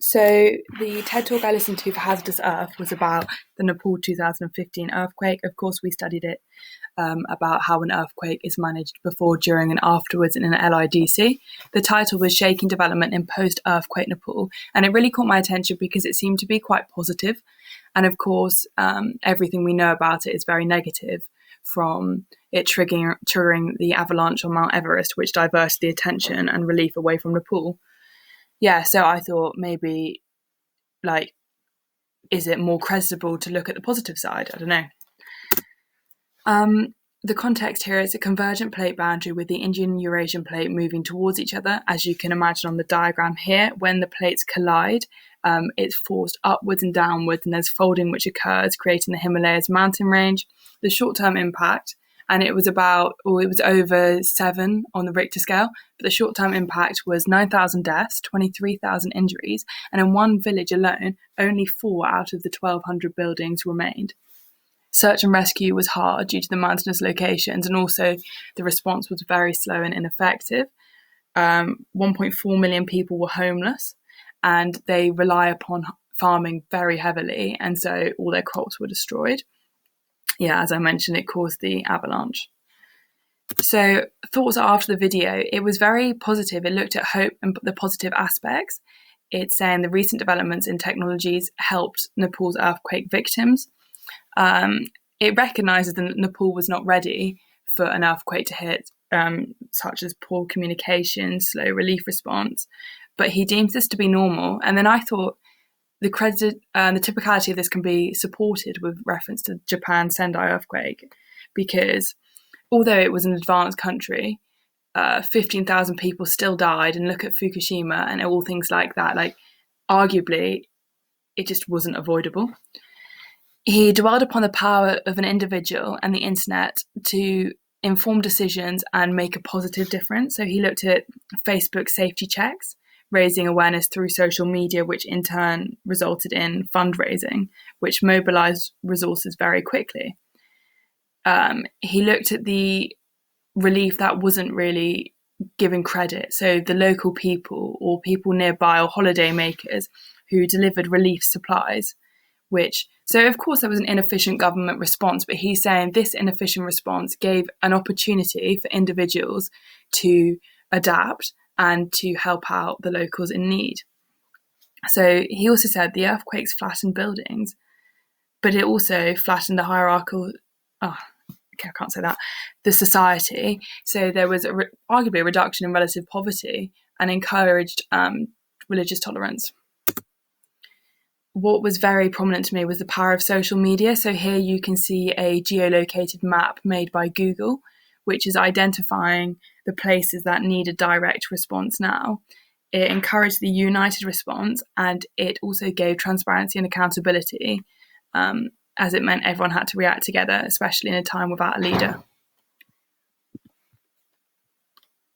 So the TED talk I listened to for Hazardous Earth was about the Nepal 2015 earthquake. Of course, we studied it about how an earthquake is managed before, during, and afterwards in an LIDC. The title was Shaking Development in Post-Earthquake Nepal, and it really caught my attention because it seemed to be quite positive. And of course, everything we know about it is very negative, from it triggering the avalanche on Mount Everest, which diverted the attention and relief away from Nepal. Yeah, so I thought maybe, is it more credible to look at the positive side? I don't know. The context here is a convergent plate boundary with the Indian and Eurasian plate moving towards each other. As you can imagine on the diagram here, when the plates collide, it's forced upwards and downwards, and there's folding which occurs, creating the Himalayas mountain range. The short-term impact, and it was over 7 on the Richter scale, but the short-term impact was 9,000 deaths, 23,000 injuries, and in one village alone, only 4 out of the 1,200 buildings remained. Search and rescue was hard due to the mountainous locations, and also the response was very slow and ineffective. 1.4 million people were homeless, and they rely upon farming very heavily, and so all their crops were destroyed. Yeah, as I mentioned, it caused the avalanche. So thoughts after the video, it was very positive. It looked at hope and the positive aspects. It's saying the recent developments in technologies helped Nepal's earthquake victims. It recognises that Nepal was not ready for an earthquake to hit, such as poor communication, slow relief response, but he deems this to be normal. And then I thought the typicality of this can be supported with reference to Japan's Sendai earthquake, because although it was an advanced country, 15,000 people still died, and look at Fukushima and all things like that. Arguably, it just wasn't avoidable. He dwelled upon the power of an individual and the internet to inform decisions and make a positive difference. So he looked at Facebook safety checks, raising awareness through social media, which in turn resulted in fundraising, which mobilized resources very quickly. He looked at the relief that wasn't really given credit. So the local people or people nearby or holiday makers who delivered relief supplies, so of course there was an inefficient government response, but he's saying this inefficient response gave an opportunity for individuals to adapt and to help out the locals in need. So he also said the earthquakes flattened buildings, but it also flattened the society. So there was arguably a reduction in relative poverty and encouraged religious tolerance. What was very prominent to me was the power of social media. So here you can see a geolocated map made by Google, which is identifying the places that need a direct response now. It encouraged the united response, and it also gave transparency and accountability, as it meant everyone had to react together, especially in a time without a leader.